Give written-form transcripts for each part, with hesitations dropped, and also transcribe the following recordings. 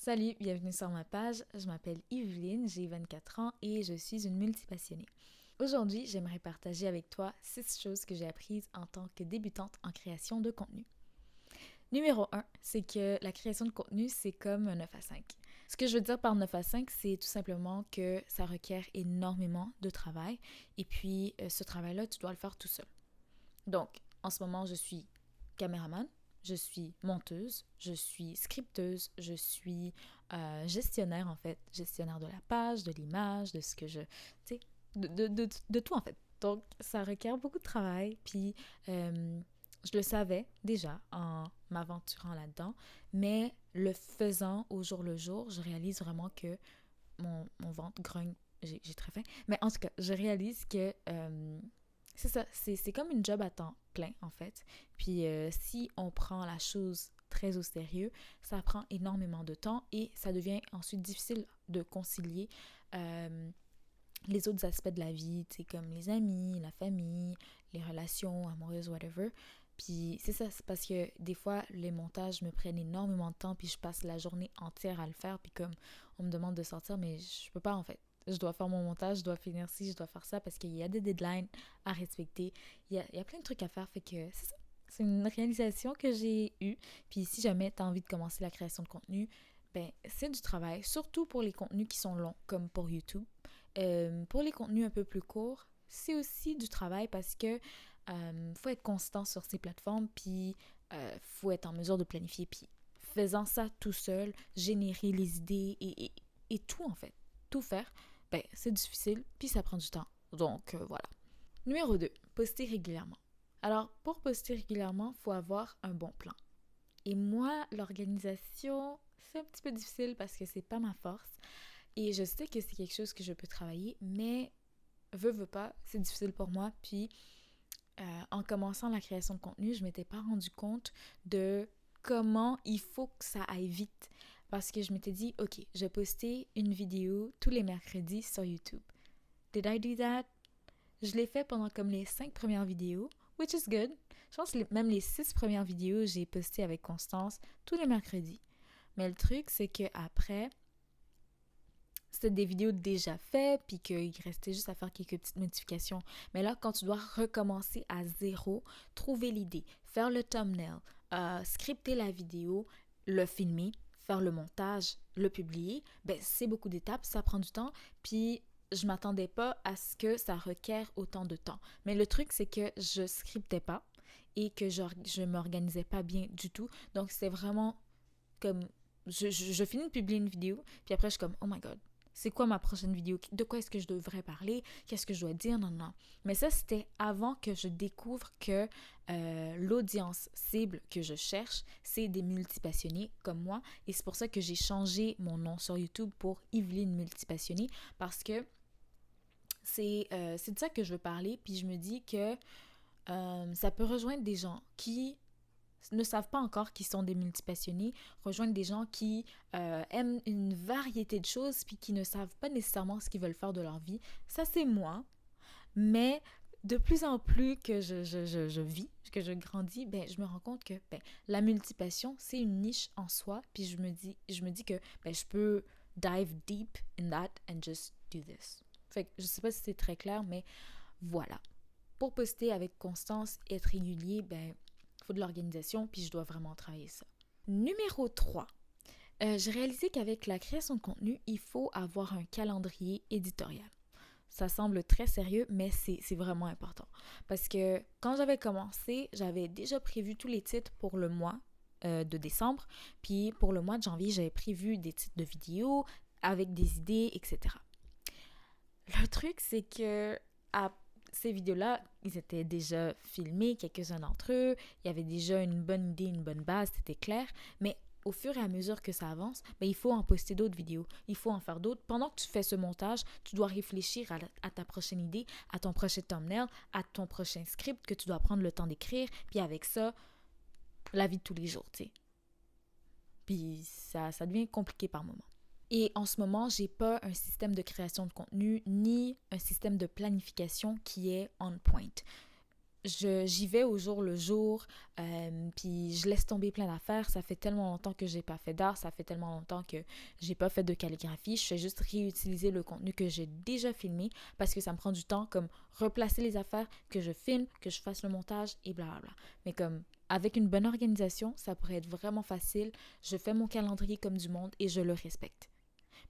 Salut, bienvenue sur ma page. Je m'appelle Yveline, j'ai 24 ans et je suis une multipassionnée. Aujourd'hui, j'aimerais partager avec toi 6 choses que j'ai apprises en tant que débutante en création de contenu. Numéro 1, c'est que la création de contenu, c'est comme un 9 à 5. Ce que je veux dire par 9 à 5, c'est tout simplement que ça requiert énormément de travail et puis ce travail-là, tu dois le faire tout seul. Donc, en ce moment, je suis caméraman, je suis monteuse, je suis scripteuse, je suis gestionnaire en fait, gestionnaire de la page, de l'image, de ce que je... Tu sais, de tout en fait. Donc, ça requiert beaucoup de travail, puis je le savais déjà en m'aventurant là-dedans, mais le faisant au jour le jour, je réalise vraiment que mon ventre grogne, j'ai très faim, mais en tout cas, je réalise que... c'est ça, c'est comme une job à temps plein, en fait. Puis si on prend la chose très au sérieux, ça prend énormément de temps et ça devient ensuite difficile de concilier les autres aspects de la vie, tu sais, comme les amis, la famille, les relations amoureuses, whatever. Puis c'est ça, c'est parce que des fois, les montages me prennent énormément de temps, puis je passe la journée entière à le faire, puis comme on me demande de sortir, mais je peux pas en fait. Je dois faire mon montage, je dois finir ci, je dois faire ça, parce qu'il y a des deadlines à respecter. Il y a plein de trucs à faire, fait que c'est ça. C'est une réalisation que j'ai eue. Puis si jamais tu as envie de commencer la création de contenu, ben c'est du travail, surtout pour les contenus qui sont longs, comme pour YouTube. Pour les contenus un peu plus courts, c'est aussi du travail parce que faut être constant sur ces plateformes, puis faut être en mesure de planifier. Puis faisant ça tout seul, générer les idées et tout en fait, tout faire, ben c'est difficile, puis ça prend du temps. Donc voilà. Numéro 2, poster régulièrement. Alors pour poster régulièrement, il faut avoir un bon plan. Et moi, l'organisation, c'est un petit peu difficile parce que c'est pas ma force. Et je sais que c'est quelque chose que je peux travailler, mais veux pas, c'est difficile pour moi. Puis, en commençant la création de contenu, je m'étais pas rendu compte de comment il faut que ça aille vite. Parce que je m'étais dit, OK, je vais poster une vidéo tous les mercredis sur YouTube. Did I do that? Je l'ai fait pendant comme les 5 premières vidéos, which is good. Je pense que même les 6 premières vidéos, j'ai posté avec constance tous les mercredis. Mais le truc, c'est que après c'était des vidéos déjà faites, puis qu'il restait juste à faire quelques petites modifications. Mais là, quand tu dois recommencer à zéro, trouver l'idée, faire le thumbnail, scripter la vidéo, le filmer, faire le montage, le publier, ben c'est beaucoup d'étapes, ça prend du temps, puis je m'attendais pas à ce que ça requiert autant de temps. Mais le truc, c'est que je scriptais pas et que je m'organisais pas bien du tout. Donc, c'était vraiment comme... Je finis de publier une vidéo, puis après, je suis comme, oh my god, c'est quoi ma prochaine vidéo? De quoi est-ce que je devrais parler? Qu'est-ce que je dois dire? Non, non. Mais ça, c'était avant que je découvre que l'audience cible que je cherche, c'est des multipassionnés comme moi. Et c'est pour ça que j'ai changé mon nom sur YouTube pour Yveline Multipassionnée, parce que c'est de ça que je veux parler. Puis je me dis que ça peut rejoindre des gens qui ne savent pas encore qu'ils sont des multipassionnés, rejoindre des gens qui aiment une variété de choses puis qui ne savent pas nécessairement ce qu'ils veulent faire de leur vie. Ça, c'est moi. Mais de plus en plus que je vis, que je grandis, ben, je me rends compte que ben, la multipassion, c'est une niche en soi. Puis je me dis que ben, je peux dive deep in that and just do this. Fait que je sais pas si c'est très clair, mais voilà. Pour poster avec constance et être régulier, ben, il faut de l'organisation, puis je dois vraiment travailler ça. Numéro 3. J'ai réalisé qu'avec la création de contenu, il faut avoir un calendrier éditorial. Ça semble très sérieux, mais c'est vraiment important. Parce que quand j'avais commencé, j'avais déjà prévu tous les titres pour le mois de décembre. Puis pour le mois de janvier, j'avais prévu des titres de vidéos avec des idées, etc. Le truc, c'est que ces vidéos-là, ils étaient déjà filmés, quelques-uns d'entre eux. Il y avait déjà une bonne idée, une bonne base, c'était clair. Mais au fur et à mesure que ça avance, ben, il faut en poster d'autres vidéos. Il faut en faire d'autres. Pendant que tu fais ce montage, tu dois réfléchir à ta prochaine idée, à ton prochain thumbnail, à ton prochain script que tu dois prendre le temps d'écrire. Puis avec ça, la vie de tous les jours, tu sais. Puis ça devient compliqué par moments. Et en ce moment, j'ai pas un système de création de contenu ni un système de planification qui est on point. j'y vais au jour le jour, puis je laisse tomber plein d'affaires. Ça fait tellement longtemps que j'ai pas fait d'art, ça fait tellement longtemps que j'ai pas fait de calligraphie. Je fais juste réutiliser le contenu que j'ai déjà filmé parce que ça me prend du temps, comme replacer les affaires, que je filme, que je fasse le montage et blablabla. Mais comme avec une bonne organisation, ça pourrait être vraiment facile. Je fais mon calendrier comme du monde et je le respecte.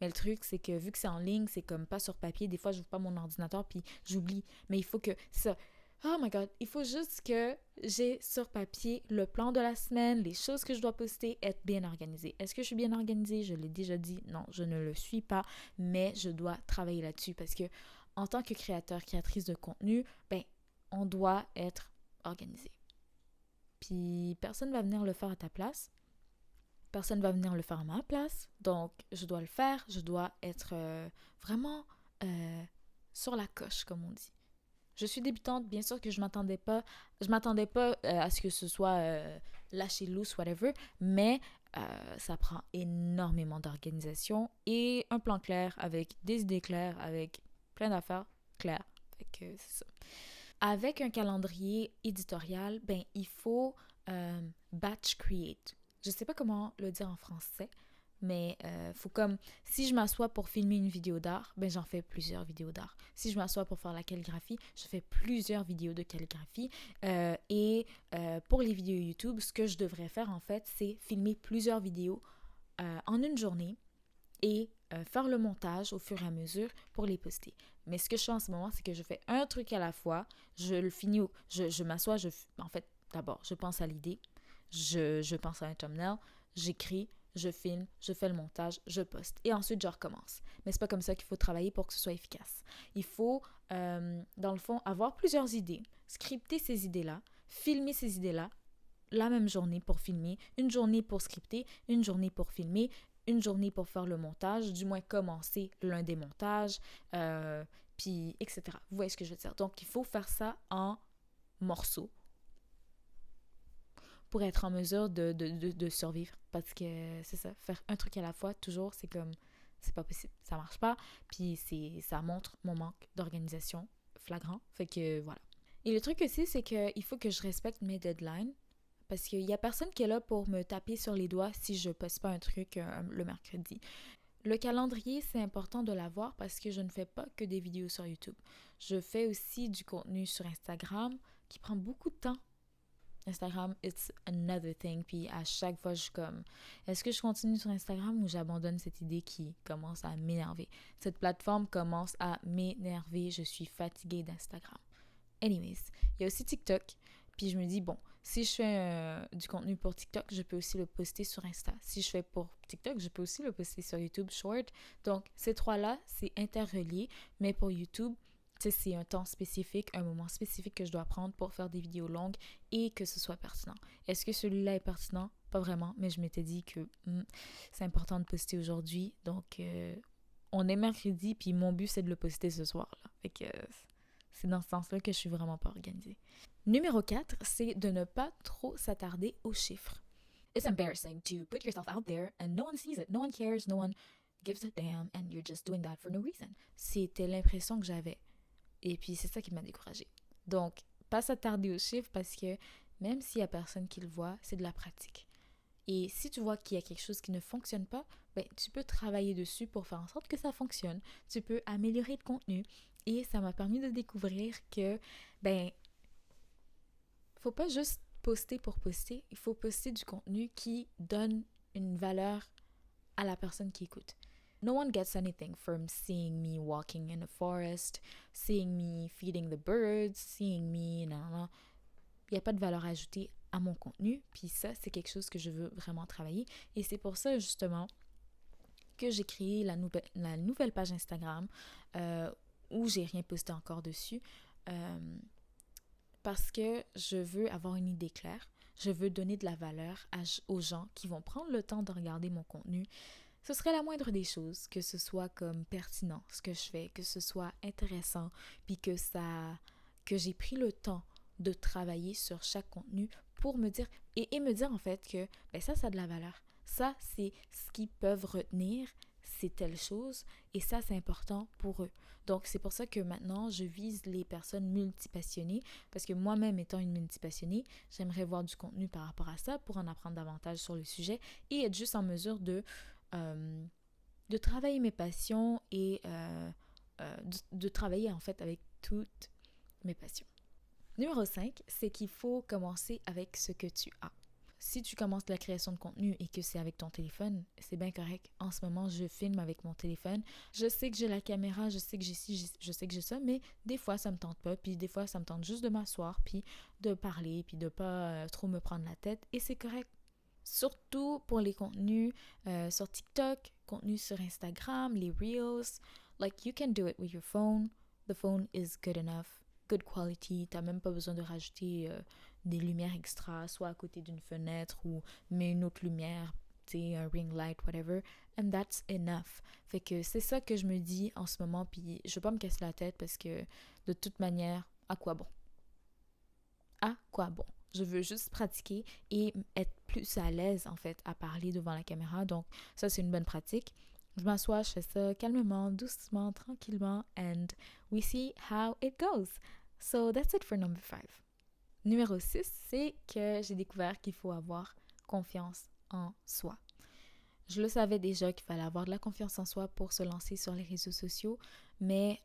Mais le truc, c'est que vu que c'est en ligne, c'est comme pas sur papier. Des fois, je n'ouvre pas mon ordinateur puis j'oublie. Mais il faut que ça... Oh my God, il faut juste que j'ai sur papier le plan de la semaine, les choses que je dois poster, être bien organisée. Est-ce que je suis bien organisée? Je l'ai déjà dit. Non, je ne le suis pas, mais je dois travailler là-dessus parce que en tant que créateur, créatrice de contenu, ben, on doit être organisé. Puis personne va venir le faire à ta place. Personne va venir le faire à ma place. Donc, je dois le faire. Je dois être vraiment sur la coche, comme on dit. Je suis débutante, bien sûr que je m'attendais pas à ce que ce soit lâcher loose, whatever, mais ça prend énormément d'organisation et un plan clair avec des idées claires, avec plein d'affaires claires. Fait que c'est ça. Avec un calendrier éditorial, ben il faut batch create. Je sais pas comment le dire en français, mais faut comme si je m'assois pour filmer une vidéo d'art, ben j'en fais plusieurs vidéos d'art. Si je m'assois pour faire la calligraphie, je fais plusieurs vidéos de calligraphie. Pour les vidéos YouTube, ce que je devrais faire en fait, c'est filmer plusieurs vidéos en une journée et faire le montage au fur et à mesure pour les poster. Mais ce que je fais en ce moment, c'est que je fais un truc à la fois, je le finis, je m'assois, en fait, d'abord, je pense à l'idée, je pense à un thumbnail, j'écris, je filme, je fais le montage, je poste. Et ensuite, je recommence. Mais c'est pas comme ça qu'il faut travailler pour que ce soit efficace. Il faut, dans le fond, avoir plusieurs idées, scripter ces idées-là, filmer ces idées-là, la même journée pour filmer, une journée pour scripter, une journée pour filmer, une journée pour faire le montage, du moins commencer l'un des montages, puis etc. Vous voyez ce que je veux dire? Donc, il faut faire ça en morceaux pour être en mesure de survivre. Parce que c'est ça, faire un truc à la fois, toujours, c'est comme, c'est pas possible. Ça marche pas, puis ça montre mon manque d'organisation flagrant. Fait que voilà. Et le truc aussi, c'est qu'il faut que je respecte mes deadlines. Parce qu'il n'y a personne qui est là pour me taper sur les doigts si je ne poste pas un truc le mercredi. Le calendrier, c'est important de l'avoir parce que je ne fais pas que des vidéos sur YouTube. Je fais aussi du contenu sur Instagram qui prend beaucoup de temps. Instagram, it's another thing. Puis à chaque fois, je suis comme, est-ce que je continue sur Instagram ou j'abandonne cette idée qui commence à m'énerver? Cette plateforme commence à m'énerver. Je suis fatiguée d'Instagram. Anyways, il y a aussi TikTok. Puis je me dis, bon, si je fais du contenu pour TikTok, je peux aussi le poster sur Insta. Si je fais pour TikTok, je peux aussi le poster sur YouTube Short. Donc, ces trois-là, c'est interrelié. Mais pour YouTube, c'est un temps spécifique, un moment spécifique que je dois prendre pour faire des vidéos longues et que ce soit pertinent. Est-ce que celui-là est pertinent? Pas vraiment, mais je m'étais dit que c'est important de poster aujourd'hui. Donc, on est mercredi, puis mon but, c'est de le poster ce soir. Là. Fait que c'est dans ce sens-là que je suis vraiment pas organisée. Numéro 4, c'est de ne pas trop s'attarder aux chiffres. It's embarrassing to put yourself out there and no one sees it, no one cares, no one gives a damn and you're just doing that for no reason. C'était l'impression que j'avais. Et puis c'est ça qui m'a découragée. Donc, pas s'attarder aux chiffres parce que même s'il y a personne qui le voit, c'est de la pratique. Et si tu vois qu'il y a quelque chose qui ne fonctionne pas, ben, tu peux travailler dessus pour faire en sorte que ça fonctionne. Tu peux améliorer le contenu. Et ça m'a permis de découvrir que, ben, faut pas juste poster pour poster. Il faut poster du contenu qui donne une valeur à la personne qui écoute. No one gets anything from seeing me walking in a forest, seeing me feeding the birds, seeing me... Non. Il n'y a pas de valeur ajoutée à mon contenu. Puis ça, c'est quelque chose que je veux vraiment travailler. Et c'est pour ça, justement, que j'ai créé la nouvelle page Instagram où j'ai rien posté encore dessus. Parce que je veux avoir une idée claire. Je veux donner de la valeur aux gens qui vont prendre le temps de regarder mon contenu. Ce serait la moindre des choses, que ce soit comme pertinent ce que je fais, que ce soit intéressant, puis que j'ai pris le temps de travailler sur chaque contenu pour me dire, et me dire en fait que ben ça a de la valeur. Ça, c'est ce qu'ils peuvent retenir c'est telle chose et ça, c'est important pour eux. Donc, c'est pour ça que maintenant, je vise les personnes multipassionnées parce que moi-même étant une multipassionnée, j'aimerais voir du contenu par rapport à ça pour en apprendre davantage sur le sujet et être juste en mesure de travailler mes passions et de travailler en fait avec toutes mes passions. Numéro 5, c'est qu'il faut commencer avec ce que tu as. Si tu commences la création de contenu et que c'est avec ton téléphone, c'est bien correct. En ce moment, je filme avec mon téléphone. Je sais que j'ai la caméra, je sais que j'ai ci, je sais que j'ai ça, mais des fois, ça me tente pas. Puis des fois, ça me tente juste de m'asseoir, puis de parler, puis de pas trop me prendre la tête. Et c'est correct. Surtout pour les contenus sur TikTok, contenus sur Instagram, les Reels. Like, you can do it with your phone. The phone is good enough. Good quality. T'as même pas besoin de rajouter des lumières extra, soit à côté d'une fenêtre ou mais une autre lumière, tu sais, un ring light, whatever. And that's enough. Fait que c'est ça que je me dis en ce moment, puis je veux pas me casser la tête parce que de toute manière, à quoi bon? À quoi bon? Je veux juste pratiquer et être plus à l'aise, en fait, à parler devant la caméra. Donc, ça, c'est une bonne pratique. Je m'assois, je fais ça calmement, doucement, tranquillement, and we see how it goes. So, that's it for number 5. Numéro 6, c'est que j'ai découvert qu'il faut avoir confiance en soi. Je le savais déjà qu'il fallait avoir de la confiance en soi pour se lancer sur les réseaux sociaux, mais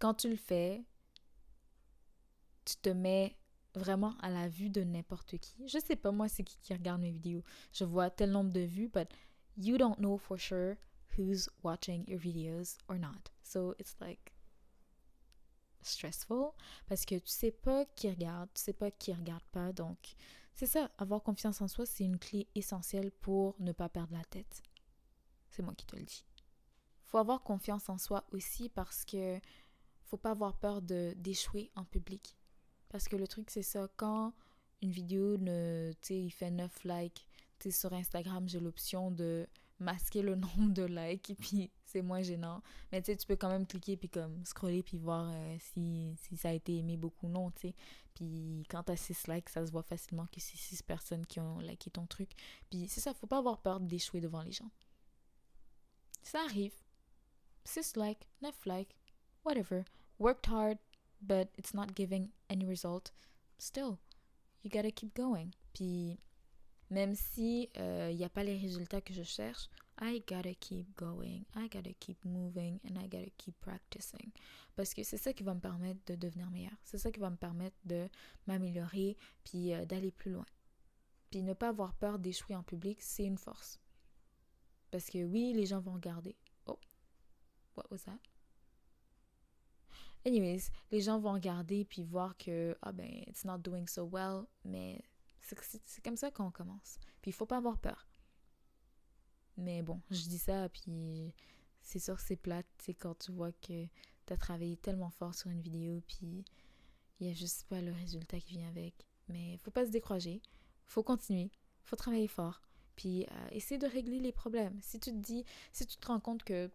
quand tu le fais, tu te mets vraiment à la vue de n'importe qui. Je sais pas moi c'est qui regarde mes vidéos. Je vois tel nombre de vues, but you don't know for sure who's watching your videos or not. So it's like stressful parce que tu sais pas qui regarde, tu sais pas qui regarde pas. Donc c'est ça, avoir confiance en soi, c'est une clé essentielle pour ne pas perdre la tête. C'est moi qui te le dis. Faut avoir confiance en soi aussi parce que faut pas avoir peur d'échouer en public. Parce que le truc, c'est ça, quand une vidéo, il fait 9 likes, sur Instagram, j'ai l'option de masquer le nombre de likes et puis c'est moins gênant. Mais tu peux quand même cliquer puis comme scroller puis voir si ça a été aimé beaucoup ou non, tu sais. Puis quand t'as 6 likes, ça se voit facilement que c'est 6 personnes qui ont liké ton truc. Puis c'est ça, faut pas avoir peur d'échouer devant les gens. Ça arrive. 6 likes, 9 likes, whatever. Worked hard, but it's not giving any result. Still, you gotta keep going. Puis, même si y a pas les résultats que je cherche, I gotta keep going, I gotta keep moving, and I gotta keep practicing. Parce que c'est ça qui va me permettre de devenir meilleure. C'est ça qui va me permettre de m'améliorer, puis d'aller plus loin. Puis ne pas avoir peur d'échouer en public, c'est une force. Parce que oui, les gens vont regarder. Oh, what was that? Anyways, les gens vont regarder puis voir que, it's not doing so well, mais c'est comme ça qu'on commence. Puis il faut pas avoir peur. Mais bon, je dis ça, puis c'est sûr que c'est plate, c'est quand tu vois que t'as travaillé tellement fort sur une vidéo, puis il y a juste pas le résultat qui vient avec. Mais faut pas se décourager, faut continuer, faut travailler fort, puis essayer de régler les problèmes. Si tu te rends compte que,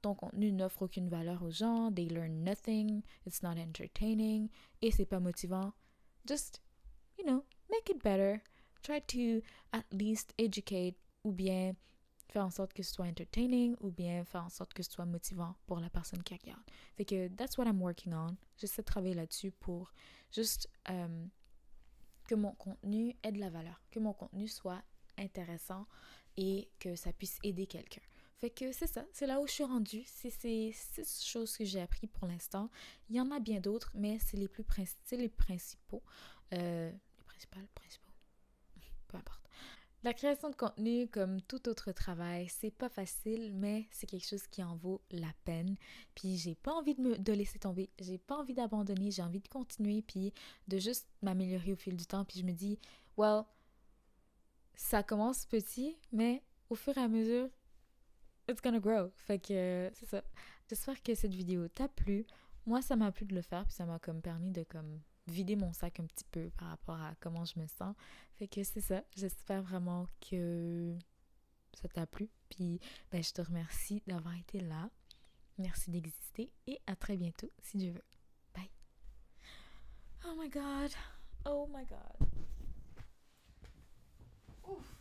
ton contenu n'offre aucune valeur aux gens, they learn nothing, it's not entertaining, et c'est pas motivant, just, make it better. Try to at least educate, ou bien faire en sorte que ce soit entertaining, ou bien faire en sorte que ce soit motivant pour la personne qui regarde. Fait que that's what I'm working on. J'essaie de travailler là-dessus pour juste que mon contenu ait de la valeur, que mon contenu soit intéressant et que ça puisse aider quelqu'un. Fait que c'est ça, c'est là où je suis rendue. C'est ces 6 choses que j'ai appris pour l'instant. Il y en a bien d'autres, mais c'est les principaux. Les principaux. Peu importe. La création de contenu, comme tout autre travail, c'est pas facile, mais c'est quelque chose qui en vaut la peine. Puis j'ai pas envie de laisser tomber, j'ai pas envie d'abandonner, j'ai envie de continuer, puis de juste m'améliorer au fil du temps. Puis je me dis, well, ça commence petit, mais au fur et à mesure, it's gonna grow. Fait que c'est ça. J'espère que cette vidéo t'a plu. Moi, ça m'a plu de le faire, puis ça m'a comme permis de comme vider mon sac un petit peu par rapport à comment je me sens. Fait que c'est ça. J'espère vraiment que ça t'a plu. Puis je te remercie d'avoir été là. Merci d'exister et à très bientôt si Dieu veut. Bye. Oh my god. Oh my god. Ouf.